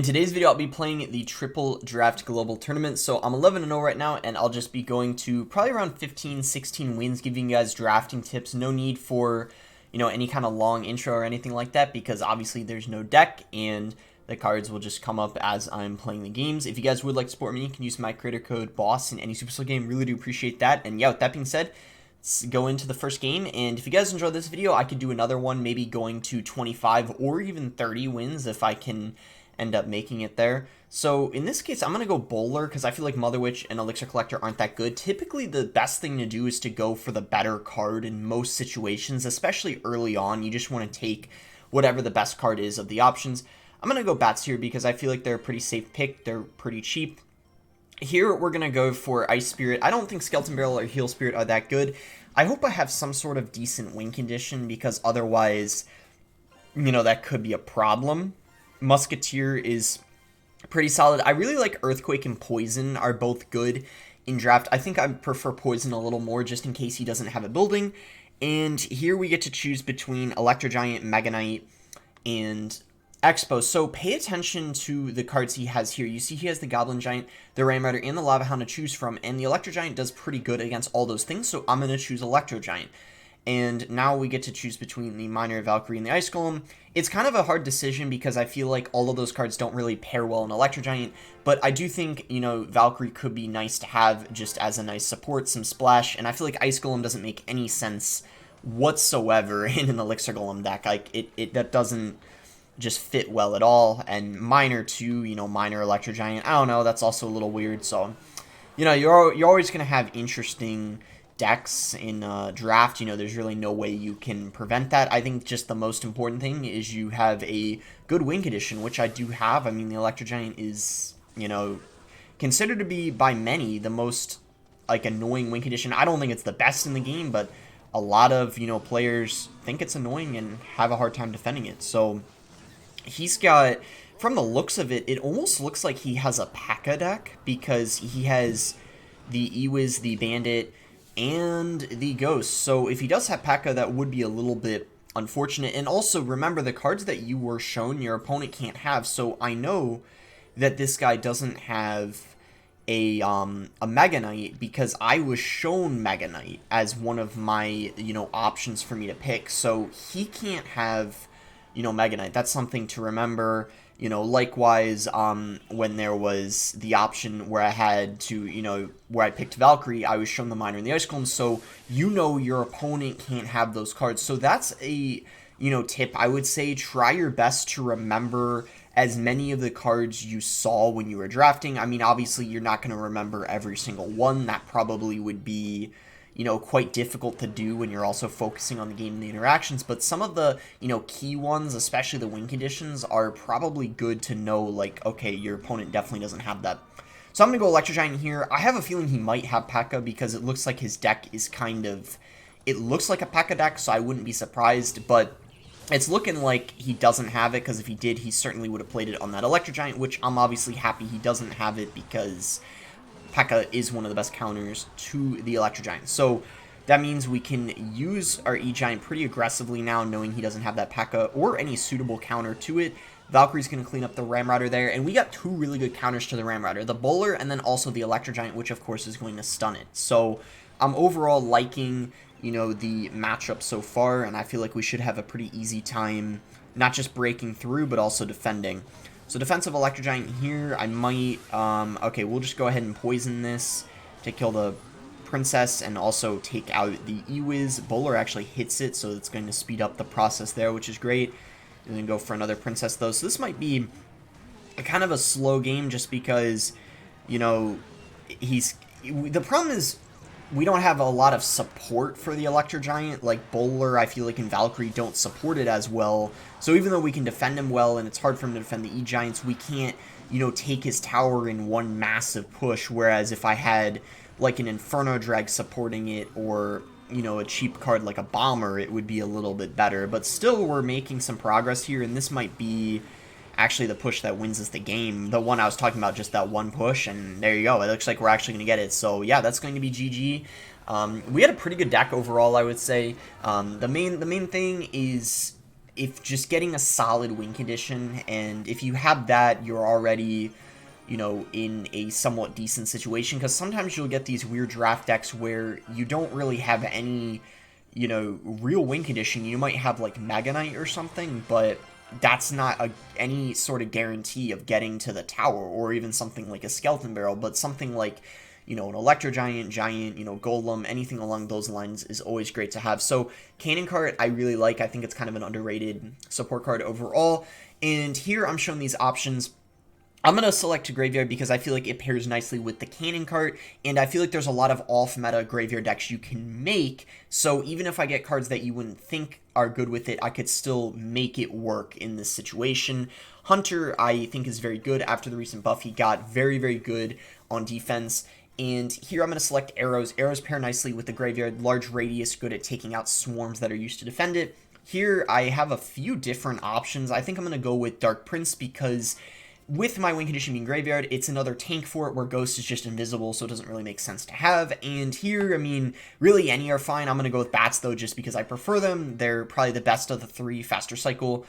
In today's video, I'll be playing the Triple Draft Global Tournament. So I'm 11-0 right now, and I'll just be going to probably around 15, 16 wins, giving you guys drafting tips. No need for, any kind of long intro or anything like that, because obviously there's no deck, and the cards will just come up as I'm playing the games. If you guys would like to support me, you can use my creator code BOSS in any Supercell game. Really do appreciate that. And yeah, with that being said, let's go into the first game. And if you guys enjoyed this video, I could do another one, maybe going to 25 or even 30 wins if I can end up making it there. So in this case, I'm going to go Bowler because I feel like Mother Witch and Elixir Collector aren't that good. Typically, the best thing to do is to go for the better card in most situations, especially early on. You just want to take whatever the best card is of the options. I'm going to go Bats here because I feel like they're a pretty safe pick. They're pretty cheap. Here, we're going to go for Ice Spirit. I don't think Skeleton Barrel or Heal Spirit are that good. I hope I have some sort of decent win condition because otherwise, that could be a problem. Musketeer is pretty solid. I really like Earthquake and Poison are both good in draft. I think I prefer Poison a little more just in case he doesn't have a building. And here we get to choose between Electro Giant, Mega Knight, and Expo. So pay attention to the cards he has here. You see he has the Goblin Giant, the Ram Rider, and the Lava Hound to choose from. And the Electro Giant does pretty good against all those things. So I'm going to choose Electro Giant. And now we get to choose between the Miner, Valkyrie, and the Ice Golem. It's kind of a hard decision because I feel like all of those cards don't really pair well in Electro Giant, but I do think, Valkyrie could be nice to have just as a nice support, some splash, and I feel like Ice Golem doesn't make any sense whatsoever in an Elixir Golem deck. Like, that doesn't just fit well at all, and Miner too, Miner, Electro Giant, I don't know, that's also a little weird, so, you're always going to have interesting decks in draft. There's really no way you can prevent that. I think just the most important thing is you have a good win condition, which I do have. I mean, the Electro Giant is, considered to be by many the most annoying win condition. I don't think it's the best in the game, but a lot of players think it's annoying and have a hard time defending it. So he's got, from the looks of it, it almost looks like he has a P.E.K.K.A deck because he has the Ewiz, the Bandit, and the Ghost. So if he does have P.E.K.K.A, that would be a little bit unfortunate. And also, remember, the cards that you were shown, your opponent can't have. So I know that this guy doesn't have a Mega Knight because I was shown Mega Knight as one of my, options for me to pick. So he can't have, Mega Knight. That's something to remember. Likewise, when there was the option where I had to, where I picked Valkyrie, I was shown the Miner and the Ice Golem, so your opponent can't have those cards. So that's a, tip. I would say try your best to remember as many of the cards you saw when you were drafting. I mean, obviously, you're not going to remember every single one. That probably would be quite difficult to do when you're also focusing on the game and the interactions, but some of the, key ones, especially the win conditions, are probably good to know, like, okay, your opponent definitely doesn't have that. So I'm going to go Electro Giant here. I have a feeling he might have P.E.K.K.A because it looks like his deck is kind of, it looks like a P.E.K.K.A deck, so I wouldn't be surprised, but it's looking like he doesn't have it, because if he did, he certainly would have played it on that Electro Giant, which I'm obviously happy he doesn't have it because P.E.K.K.A is one of the best counters to the Electro Giant. So that means we can use our E-Giant pretty aggressively now, knowing he doesn't have that P.E.K.K.A or any suitable counter to it. Valkyrie's going to clean up the Ram Rider there, and we got two really good counters to the Ram Rider, the Bowler and then also the Electro Giant, which of course is going to stun it. So I'm overall liking, the matchup so far, and I feel like we should have a pretty easy time not just breaking through, but also defending. So defensive Electro Giant here, I might, okay, we'll just go ahead and poison this to kill the Princess and also take out the Ewiz. Bowler actually hits it, so it's going to speed up the process there, which is great. And then go for another Princess, though. So this might be a kind of a slow game just because, the problem is we don't have a lot of support for the Electro Giant. Like Bowler, I feel like, and Valkyrie don't support it as well. So even though we can defend him well, and it's hard for him to defend the E-Giants, we can't, take his tower in one massive push. Whereas if I had, like, an Inferno Drag supporting it, or, a cheap card like a Bomber, it would be a little bit better. But still, we're making some progress here, and this might be actually the push that wins us the game. The one I was talking about, just that one push, and there you go. It looks like we're actually going to get it. So yeah, that's going to be GG. We had a pretty good deck overall, I would say. The main thing is if just getting a solid win condition, and if you have that, you're already, you know, in a somewhat decent situation, because sometimes you'll get these weird draft decks where you don't really have any, you know, real win condition. You might have like Mega Knight or something, but that's not any sort of guarantee of getting to the tower, or even something like a Skeleton Barrel, but something like, you know, an Electro Giant, you know, Golem, anything along those lines is always great to have. So Cannon Cart I really like. I think it's kind of an underrated support card overall. And here I'm showing these options. I'm going to select Graveyard because I feel like it pairs nicely with the Cannon Cart, and I feel like there's a lot of off-meta Graveyard decks you can make, so even if I get cards that you wouldn't think are good with it, I could still make it work in this situation. Hunter, I think, is very good. After the recent buff, he got very, very good on defense. And here I'm going to select Arrows. Arrows pair nicely with the Graveyard. Large radius, good at taking out swarms that are used to defend it. Here I have a few different options. I think I'm going to go with Dark Prince because with my win condition being Graveyard, it's another tank for it where Ghost is just invisible, so it doesn't really make sense to have. And here, I mean, really any are fine. I'm going to go with Bats, though, just because I prefer them. They're probably the best of the three. Faster cycle.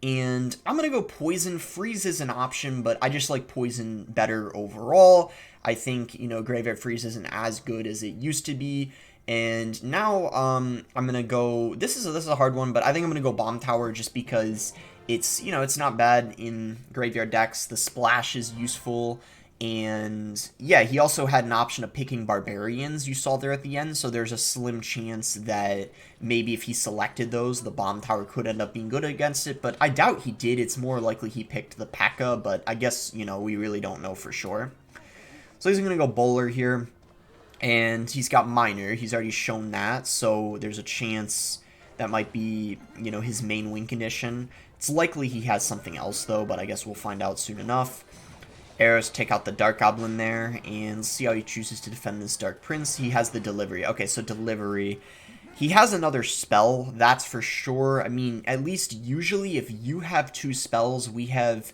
And I'm going to go Poison. Freeze is an option, but I just like Poison better overall. I think, you know, Graveyard Freeze isn't as good as it used to be. And now I'm going to go, this is a hard one, but I think I'm going to go Bomb Tower just because it's, you know, it's not bad in Graveyard decks. The splash is useful, and yeah, he also had an option of picking Barbarians you saw there at the end, so there's a slim chance that maybe if he selected those, the Bomb Tower could end up being good against it, but I doubt he did. It's more likely he picked the P.E.K.K.A, but I guess, you know, we really don't know for sure. So he's going to go Bowler here, and he's got Miner. He's already shown that, so there's a chance that might be, you know, his main win condition. It's likely he has something else, though, but I guess we'll find out soon enough. Arrows take out the Dark Goblin there, and let's see how he chooses to defend this Dark Prince. He has the Delivery. Okay, so Delivery. He has another spell, that's for sure. I mean, at least usually if you have two spells, we have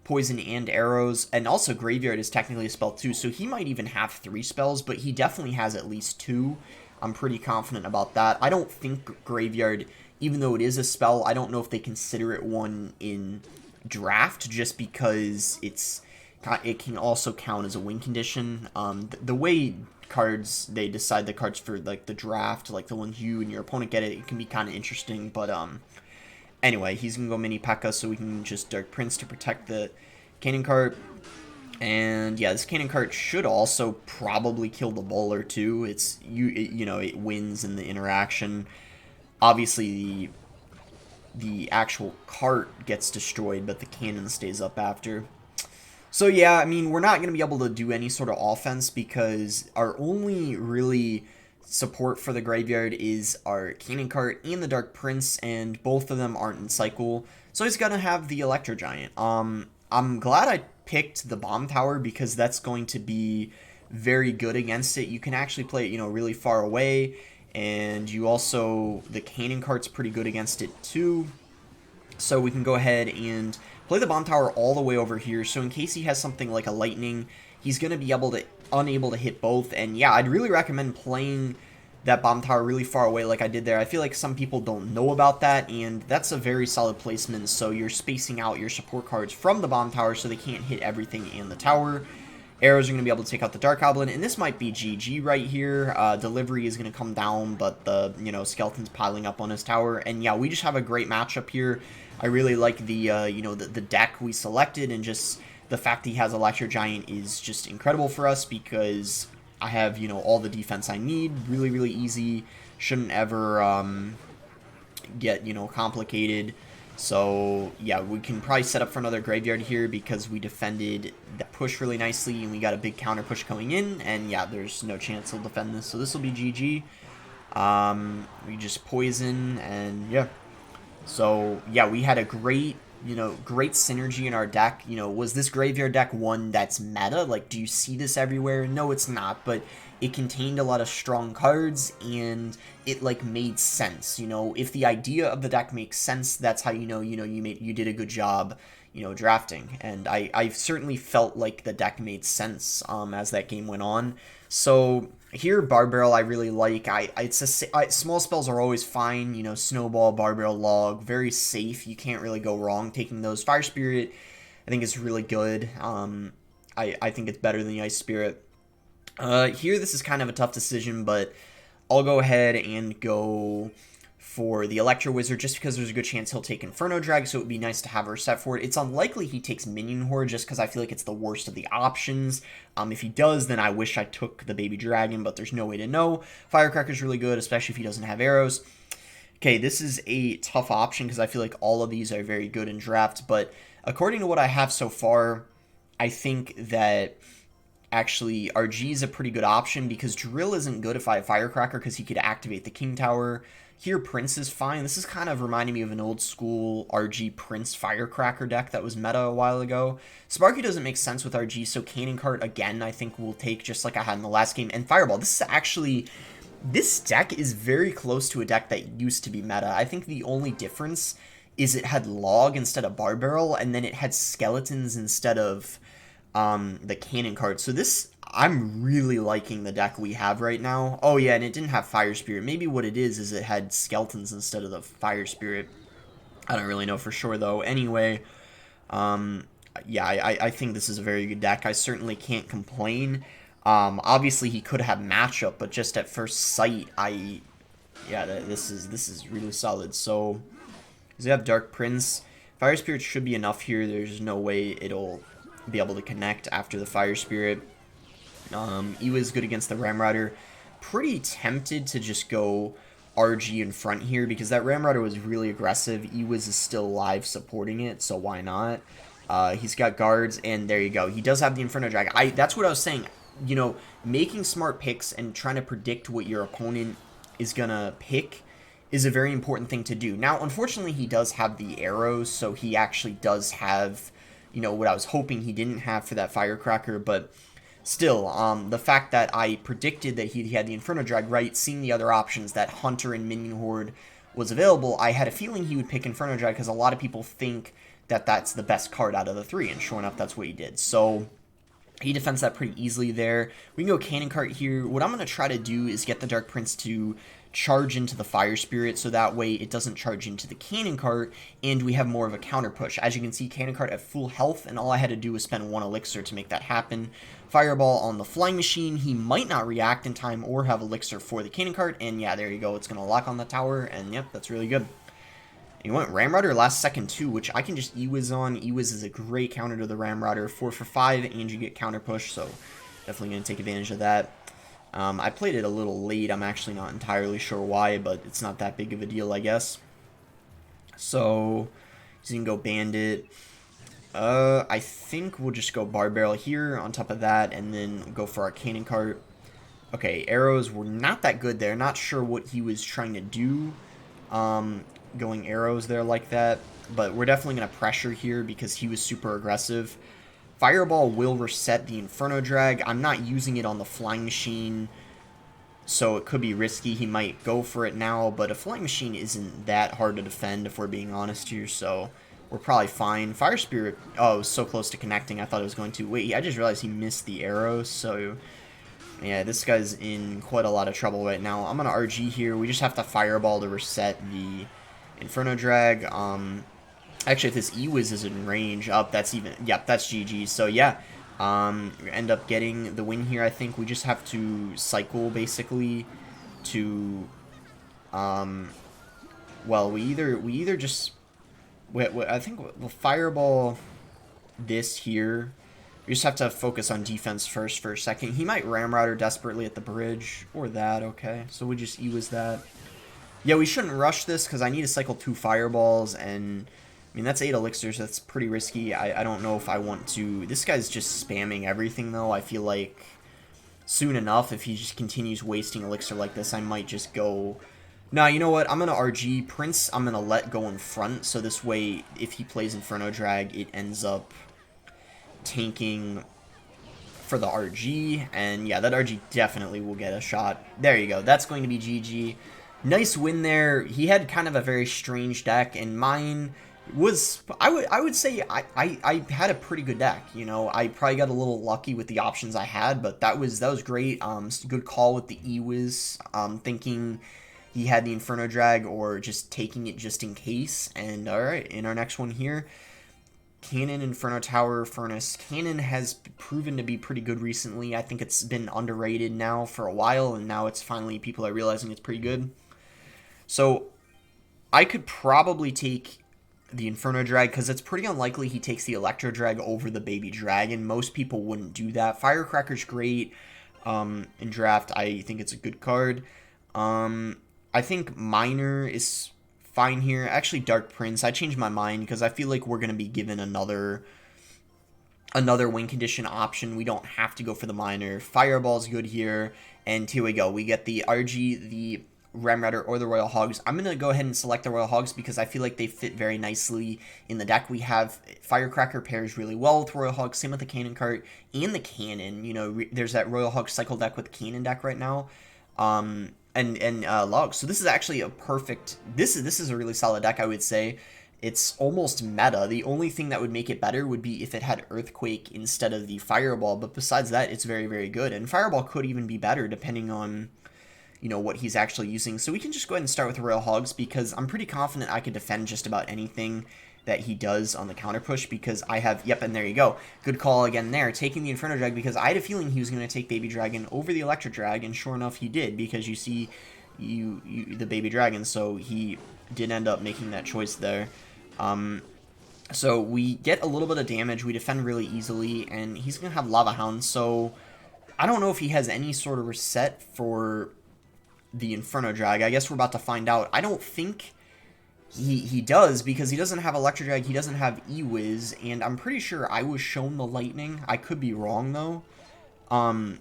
Poison and Arrows, and also Graveyard is technically a spell too, so he might even have 3 spells, but he definitely has at least 2. I'm pretty confident about that. I don't think Graveyard, even though it is a spell, I don't know if they consider it one in draft, just because it can also count as a win condition. The way cards, they decide the cards for like the draft, like the ones you and your opponent get it can be kind of interesting, but anyway, he's gonna go mini P.E.K.K.A, so we can just Dark Prince to protect the Cannon Cart. And yeah, this Cannon Cart should also probably kill the Bowler too. You know, it wins in the interaction. Obviously, the actual cart gets destroyed, but the cannon stays up after. So yeah, I mean, we're not going to be able to do any sort of offense because our only really support for the Graveyard is our Cannon Cart and the Dark Prince, and both of them aren't in cycle. So he's going to have the Electro Giant. I'm glad I picked the Bomb Tower because that's going to be very good against it. You can actually play it, you know, really far away, and you also, the Cannon Cart's pretty good against it too. So we can go ahead and play the Bomb Tower all the way over here. So in case he has something like a Lightning, he's going to be unable to hit both. And yeah, I'd really recommend playing that Bomb Tower really far away like I did there. I feel like some people don't know about that, and that's a very solid placement, so you're spacing out your support cards from the Bomb Tower so they can't hit everything in the tower. Arrows are going to be able to take out the Dark Goblin, and this might be GG right here. Delivery is going to come down, but the, you know, Skeleton's piling up on his tower, and yeah, we just have a great matchup here. I really like the, you know, the deck we selected, and just the fact that he has Electro Giant is just incredible for us because I have, you know, all the defense I need. Really, really easy. Shouldn't ever get, you know, complicated. So, yeah, we can probably set up for another Graveyard here because we defended the push really nicely and we got a big counter push coming in. And, yeah, there's no chance he'll defend this. So this will be GG. We just poison and, yeah. So, yeah, we had a great, you know, great synergy in our deck. You know, was this Graveyard deck one that's meta? Like, do you see this everywhere? No, it's not, but it contained a lot of strong cards, and it, like, made sense. You know, if the idea of the deck makes sense, that's how you know, you did a good job, you know, drafting. And I certainly felt like the deck made sense as that game went on. So Here, Bar Barrel I really like. Small spells are always fine. You know, Snowball, Bar Barrel, Log, very safe. You can't really go wrong taking those. Fire Spirit, I think is really good. I think it's better than the Ice Spirit. Here, this is kind of a tough decision, but I'll go ahead and go for the Electro Wizard just because there's a good chance he'll take Inferno Drag, so it would be nice to have her set for it. It's unlikely he takes Minion Horde just because I feel like it's the worst of the options. If he does, then I wish I took the Baby Dragon, but there's no way to know. Firecracker's really good, especially if he doesn't have arrows. Okay, this is a tough option because I feel like all of these are very good in draft, but according to what I have so far, I think that actually RG is a pretty good option because Drill isn't good if I have Firecracker because he could activate the King Tower. Here, Prince is fine. This is kind of reminding me of an old school RG Prince Firecracker deck that was meta a while ago. Sparky doesn't make sense with RG, so Cannon Cart, again, I think will take just like I had in the last game. And Fireball, this deck is very close to a deck that used to be meta. I think the only difference is it had Log instead of Bar Barrel, and then it had Skeletons instead of the Cannon Cart. So this, I'm really liking the deck we have right now. Oh yeah, and it didn't have Fire Spirit. Maybe what it is it had Skeletons instead of the Fire Spirit. I don't really know for sure though. Anyway, yeah, I think this is a very good deck. I certainly can't complain. Obviously he could have matchup, but just at first sight, this is really solid. So, does he have Dark Prince? Fire Spirit should be enough here. There's no way it'll be able to connect after the Fire Spirit. Iwa is good against the Ramrider. Pretty tempted to just go RG in front here because that Ramrider was really aggressive. Iwa's is still alive supporting it, so why not? He's got guards, and there you go. He does have the Inferno Drag. That's what I was saying. You know, making smart picks and trying to predict what your opponent is gonna pick is a very important thing to do. Now, unfortunately, he does have the arrows, so he actually does have, you know, what I was hoping he didn't have for that Firecracker, but still, the fact that I predicted that he had the Inferno Drag right, seeing the other options, that Hunter and Minion Horde was available, I had a feeling he would pick Inferno Drag because a lot of people think that that's the best card out of the three, and sure enough, that's what he did. So he defends that pretty easily there. We can go Cannon Cart here. What I'm going to try to do is get the Dark Prince to charge into the Fire Spirit, so that way it doesn't charge into the Cannon Cart, and we have more of a counter push. As you can see, Cannon Cart at full health, and all I had to do was spend 1 Elixir to make that happen. Fireball on the Flying Machine. He might not react in time or have Elixir for the Cannon Cart, and yeah, there you go. It's going to lock on the tower, and yep, that's really good. And you went Ramrider last second too, which I can just E-Wiz on. E-Wiz is a great counter to the Ramrider. 4 for 5, and you get counter push, so definitely going to take advantage of that. I played it a little late. I'm actually not entirely sure why, but it's not that big of a deal, I guess. So you can go Bandit. I think we'll just go Bar Barrel here on top of that, and then go for our Cannon Cart. Okay, arrows were not that good there. Not sure what he was trying to do, going arrows there like that. But we're definitely going to pressure here because he was super aggressive. Fireball will reset the Inferno Drag. I'm not using it on the Flying Machine, so it could be risky. He might go for it now, but a Flying Machine isn't that hard to defend if we're being honest here, so we're probably fine. Fire Spirit, oh, it was so close to connecting. I thought it was going to. Wait, I just realized he missed the arrow, so yeah, this guy's in quite a lot of trouble right now. I'm going to RG here. We just have to Fireball to reset the Inferno Drag. Actually, if this E-Wiz is in range, that's even, yep, that's GG. So yeah, we end up getting the win here. I think we just have to cycle basically to, well, we either just, I think we'll Fireball this here. We just have to focus on defense first for a second. He might Ramrider desperately at the bridge, or that, okay. So we just E-Wiz that. Yeah, we shouldn't rush this because I need to cycle 2 Fireballs, and I mean, that's 8 Elixirs. That's pretty risky. I don't know if I want to. This guy's just spamming everything, though. I feel like soon enough, if he just continues wasting Elixir like this, I might just go. Nah, you know what? I'm going to RG. Prince, I'm going to let go in front. So this way, if he plays Inferno Drag, it ends up tanking for the RG. And yeah, that RG definitely will get a shot. There you go. That's going to be GG. Nice win there. He had kind of a very strange deck, and mine Was I would say I had a pretty good deck. You know, I probably got a little lucky with the options I had, but that was great. Good call with the Ewiz. Thinking he had the Inferno Drag or just taking it just in case. And all right, in our next one here, Cannon, Inferno Tower, Furnace. Cannon has proven to be pretty good recently. I think it's been underrated now for a while, and now it's finally people are realizing it's pretty good. So I could probably take the Inferno Drag because it's pretty unlikely he takes the Electro Drag over the Baby Dragon. Most people wouldn't do that. Firecracker's great in draft. I think it's a good card. I think Miner is fine here. Actually, Dark Prince. I changed my mind because I feel like we're going to be given another win condition option. We don't have to go for the Miner. Fireball's good here. And here we go. We get the RG, the Ramrudder, or the Royal Hogs. I'm going to go ahead and select the Royal Hogs because I feel like they fit very nicely in the deck. We have Firecracker pairs really well with Royal Hogs, same with the Cannon cart and the Cannon. You know, there's that Royal Hog cycle deck with the Cannon deck right now. And Logs. So this is actually a perfect, this is a really solid deck, I would say. It's almost meta. The only thing that would make it better would be if it had Earthquake instead of the Fireball, but besides that, it's very, very good. And Fireball could even be better depending on, you know, what he's actually using. So we can just go ahead and start with Royal Hogs because I'm pretty confident I could defend just about anything that he does on the counter push because I have, yep, and there you go. Good call again there, taking the Inferno Drag because I had a feeling he was going to take Baby Dragon over the Electric Drag, and sure enough he did because you see the Baby Dragon, so he did end up making that choice there. So we get a little bit of damage, we defend really easily, and he's going to have Lava Hound, so I don't know if he has any sort of reset for the Inferno Drag. I guess we're about to find out. I don't think he does because he doesn't have Electro Drag, he doesn't have E-Wiz, and I'm pretty sure I was shown the Lightning. I could be wrong though.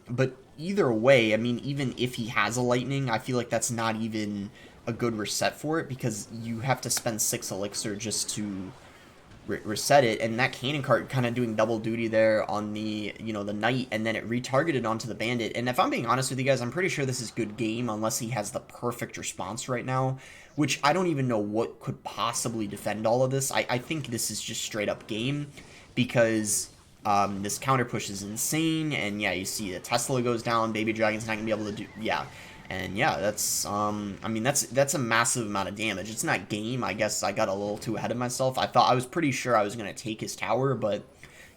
But either way, I mean, even if he has a Lightning, I feel like that's not even a good reset for it because you have to spend 6 Elixir just to reset it, and that Cannon cart kind of doing double duty there on the, you know, the Knight, and then it retargeted onto the Bandit. And if I'm being honest with you guys, I'm pretty sure this is good game unless he has the perfect response right now, which I don't even know what could possibly defend all of this. I think this is just straight up game because this counter push is insane, and yeah, you see the Tesla goes down, Baby Dragon's not gonna be able to do, yeah. And yeah, that's, I mean, that's a massive amount of damage. It's not game. I guess I got a little too ahead of myself. I was pretty sure I was going to take his tower, but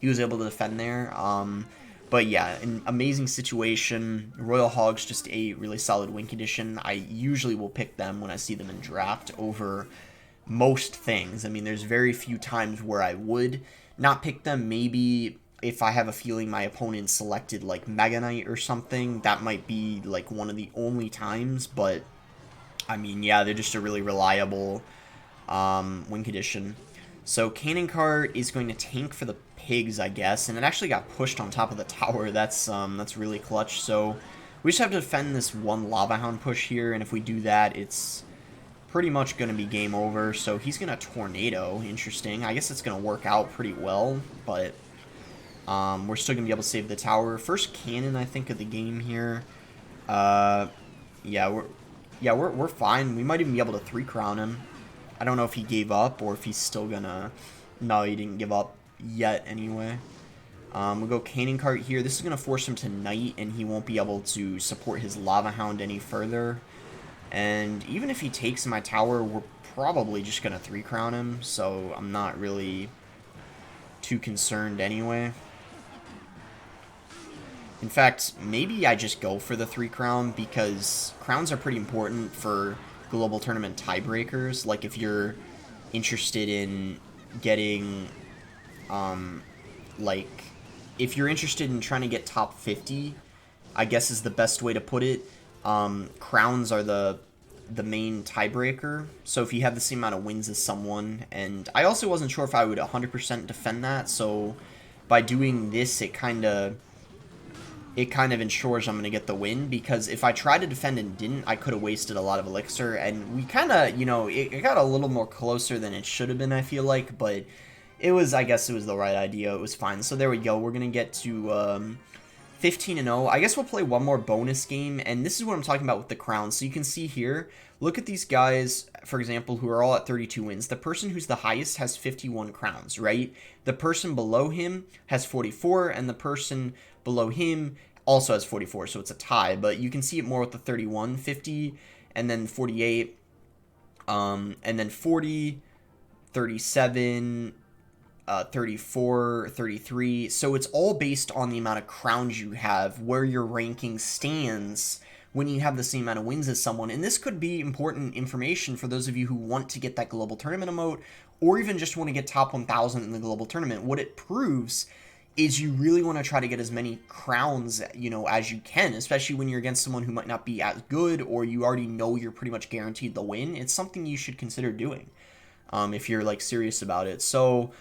he was able to defend there. But yeah, an amazing situation. Royal Hogs, just a really solid win condition. I usually will pick them when I see them in draft over most things. I mean, there's very few times where I would not pick them. Maybe if I have a feeling my opponent selected like Mega Knight or something, that might be like one of the only times, but I mean, yeah, they're just a really reliable win condition. So Cannon Cart is going to tank for the pigs, I guess, and it actually got pushed on top of the tower. That's really clutch. So we just have to defend this one Lava Hound push here, and if we do that, it's pretty much going to be game over. So he's going to Tornado. Interesting. I guess it's going to work out pretty well, but we're still going to be able to save the tower. First cannon, I think, of the game here. Yeah, we're fine. We might even be able to 3-crown him. I don't know if he gave up or if he's still going to... No, he didn't give up yet anyway. We'll go Cannon Cart here. This is going to force him to Knight, and he won't be able to support his Lava Hound any further. And even if he takes my tower, we're probably just going to 3-crown him, so I'm not really too concerned anyway. In fact, maybe I just go for the 3-crown because crowns are pretty important for global tournament tiebreakers. Like if you're interested in getting, like, if you're interested in trying to get top 50, I guess is the best way to put it. Crowns are the main tiebreaker. So if you have the same amount of wins as someone, and I also wasn't sure if I would 100% defend that. So by doing this, it kind of ensures I'm going to get the win, because if I tried to defend and didn't, I could have wasted a lot of elixir, and we kind of, you know, it got a little more closer than it should have been, I feel like, but it was, I guess it was the right idea, it was fine. So there we go, we're going to get to 15-0. I guess we'll play one more bonus game, and this is what I'm talking about with the crowns. So you can see here, look at these guys, for example, who are all at 32 wins. The person who's the highest has 51 crowns, right? The person below him has 44, and the person below him also has 44, so it's a tie. But you can see it more with the 31, 50, and then 48, and then 40, 37, 34, 33. So it's all based on the amount of crowns you have, where your ranking stands when you have the same amount of wins as someone. And this could be important information for those of you who want to get that global tournament emote, or even just want to get top 1,000 in the global tournament. What it proves is you really want to try to get as many crowns, you know, as you can, especially when you're against someone who might not be as good, or you already know you're pretty much guaranteed the win. It's something you should consider doing if you're like serious about it. So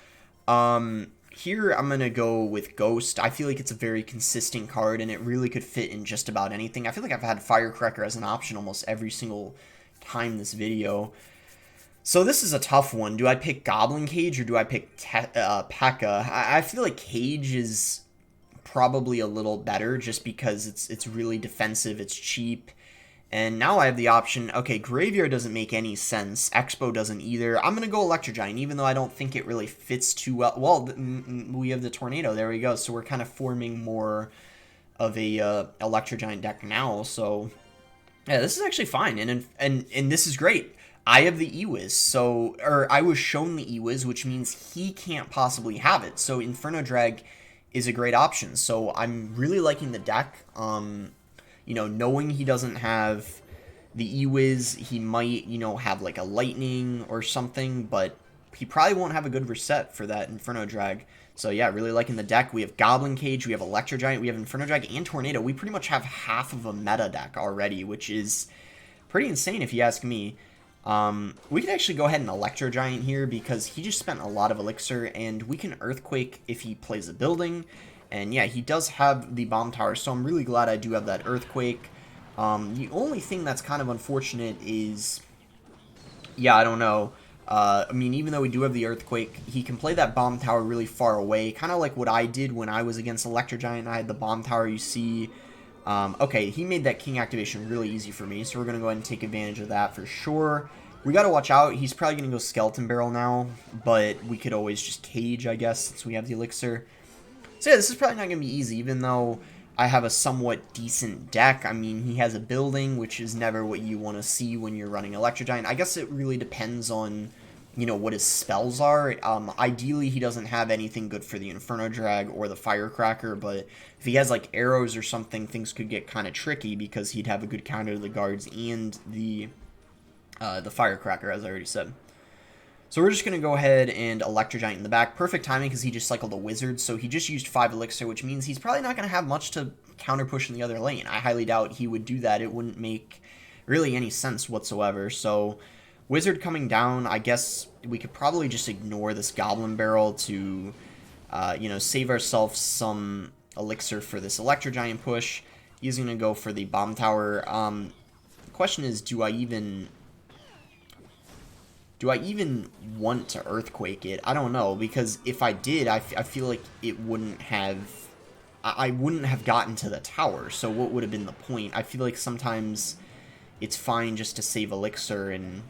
here I'm going to go with Ghost. I feel like it's a very consistent card, and it really could fit in just about anything. I feel like I've had Firecracker as an option almost every single time this video. So this is a tough one. Do I pick Goblin Cage or do I pick P.E.K.K.A? I feel like Cage is probably a little better just because it's really defensive, it's cheap. And now I have the option, okay, Graveyard doesn't make any sense. Expo doesn't either. I'm going to go Electro Giant, even though I don't think it really fits too well. Well, we have the Tornado. There we go. So we're kind of forming more of a Electro Giant deck now. So, yeah, this is actually fine. And this is great. I have the Ewiz, so, or I was shown the Ewiz, which means he can't possibly have it. So Inferno Drag is a great option. So I'm really liking the deck. You know, knowing he doesn't have the Ewiz, he might, you know, have like a Lightning or something, but he probably won't have a good reset for that Inferno Drag. So yeah, really liking the deck. We have Goblin Cage, we have Electro Giant, we have Inferno Drag, and Tornado. We pretty much have half of a meta deck already, which is pretty insane if you ask me. We could actually go ahead and Electro Giant here because he just spent a lot of Elixir, and we can Earthquake if he plays a building. And yeah, he does have the Bomb Tower, so I'm really glad I do have that Earthquake. The only thing that's kind of unfortunate is, yeah, I don't know. I mean, even though we do have the Earthquake, he can play that Bomb Tower really far away, kind of like what I did when I was against Electro Giant. I had the Bomb Tower, you see. Okay, he made that King activation really easy for me, so we're going to go ahead and take advantage of that for sure. We got to watch out. He's probably going to go Skeleton Barrel now, but we could always just Cage, I guess, since we have the Elixir. So yeah, this is probably not going to be easy, even though I have a somewhat decent deck. I mean, he has a building, which is never what you want to see when you're running Electro Giant. I guess it really depends on, you know, what his spells are. Ideally, he doesn't have anything good for the Inferno Drag or the Firecracker, but if he has, like, arrows or something, things could get kind of tricky because he'd have a good counter to the guards and the Firecracker, as I already said. So we're just going to go ahead and Electro Giant in the back. Perfect timing because he just cycled a Wizard, so he just used 5 Elixir, which means he's probably not going to have much to counter push in the other lane. I highly doubt he would do that. It wouldn't make really any sense whatsoever. So Wizard coming down, I guess we could probably just ignore this Goblin Barrel to, you know, save ourselves some Elixir for this Electro Giant push. He's going to go for the Bomb Tower. The question is, do I even want to Earthquake it? I don't know, because if I did, I feel like it wouldn't have... I wouldn't have gotten to the tower, so what would have been the point? I feel like sometimes it's fine just to save Elixir and,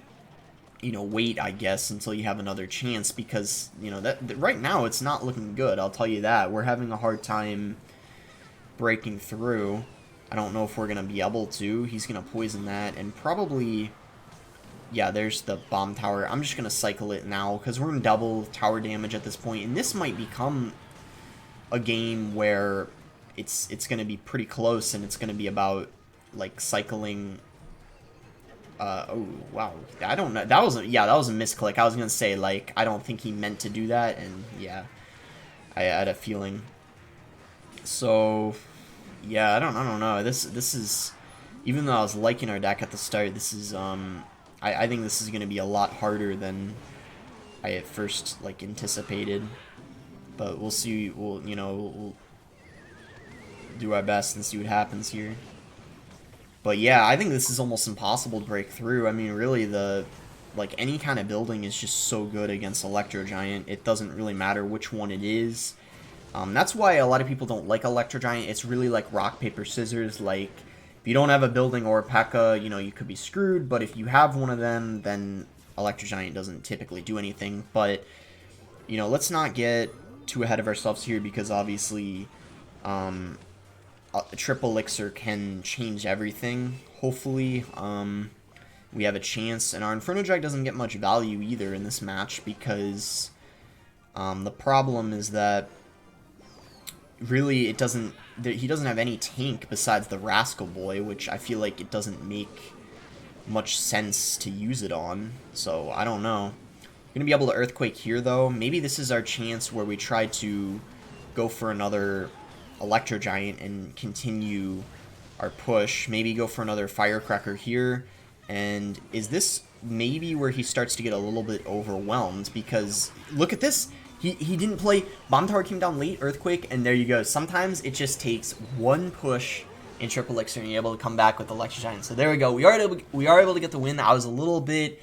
you know, wait, I guess, until you have another chance, because, you know, that right now it's not looking good, I'll tell you that. We're having a hard time breaking through. I don't know if we're going to be able to. He's going to poison that, and probably... Yeah, there's the Bomb Tower. I'm just going to cycle it now, because we're in double tower damage at this point, and this might become a game where it's going to be pretty close, and it's going to be about, like, cycling... oh, wow. I don't know. That was a misclick. I was going to say, like, I don't think he meant to do that, and, yeah, I had a feeling. So, yeah, I don't know. This is... Even though I was liking our deck at the start, this is, I think this is going to be a lot harder than I at first, like, anticipated. But we'll see. We'll do our best and see what happens here. But yeah, I think this is almost impossible to break through. I mean, really, like, any kind of building is just so good against Electro Giant. It doesn't really matter which one it is. That's why a lot of people don't like Electro Giant. It's really like rock, paper, scissors. Like, if you don't have a building or a P.E.K.K.A, you know, you could be screwed. But if you have one of them, then Electro Giant doesn't typically do anything. But, you know, let's not get too ahead of ourselves here because obviously a triple elixir can change everything. Hopefully, we have a chance. And our Inferno Drag doesn't get much value either in this match because the problem is that really he doesn't have any tank besides the Rascal Boy, which I feel like it doesn't make much sense to use it on. So I don't know. We're gonna be able to Earthquake here though. Maybe this is our chance where we try to go for another Electro Giant and continue our push. Maybe go for another Firecracker here. And is this maybe where he starts to get a little bit overwhelmed? Because look at this. He didn't play. Bomb Tower came down late, Earthquake, and there you go. Sometimes it just takes one push in Triple Elixir and you're able to come back with Electro Giant. So there we go. We are able to get the win. I was a little bit,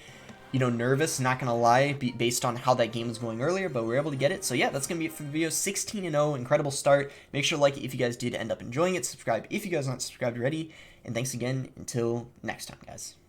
you know, nervous, not going to lie, based on how that game was going earlier, but we were able to get it. So yeah, that's going to be it for the video. 16-0, incredible start. Make sure to like it if you guys did end up enjoying it. Subscribe if you guys aren't subscribed already. And thanks again. Until next time, guys.